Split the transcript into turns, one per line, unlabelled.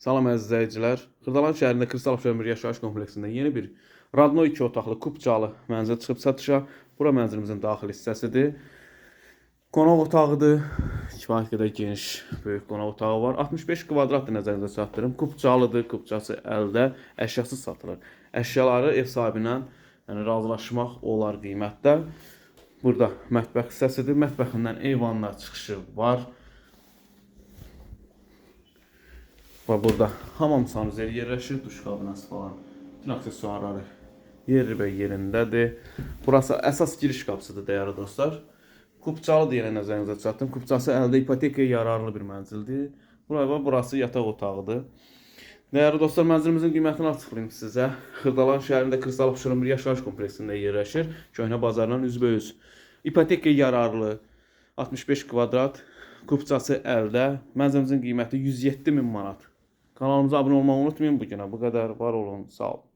Salam əziz izləyicilər. Xırdalan şəhərində Kristal Ömür yaşayış kompleksində yeni bir Radno 2 otaqlı kubcalı mənzil çıxıb satışa. Bura mənzilimizin daxili hissəsidir. Qonaq otağıdır. Kifayət qədər geniş, böyük qonaq otağı var. 65 kvadratdır nəzərinizə çatdırım. Kubcalıdır, kubcası əldə, əşyasız satılır. Əşyaları ev sahibinə razılaşmaq olar qiymətdə. Burada mətbəx hissəsidir. Mətbəxindən eyvanlar çıxışı var. Və burada hamam sanuzeli yerləşir, duş kabinası falan, bütün aksesuarları yeri və yerindədir. Burası əsas giriş qapısıdır dəyərli dostlar. Kubcalı deyilən nəzərinizə çatdım. Kubcası əldə ipotekaya yararlı bir mənzildir. Burası yataq otağıdır. Dəyərli dostlar, mənzilimizin qiymətini açıqlayım sizə. Xırdalan şəhərində Kristal Ömür yaşayış kompleksində yerləşir. Köhnə bazardan üzbəüz. İpotekaya yararlı 65 kvadrat, kubcası əldə. Mənzilimizin qiyməti 107 min manat. Kanalımıza abunə olmağı unutmayın. Bu günə bu qədər. Var olun. Sağ olun.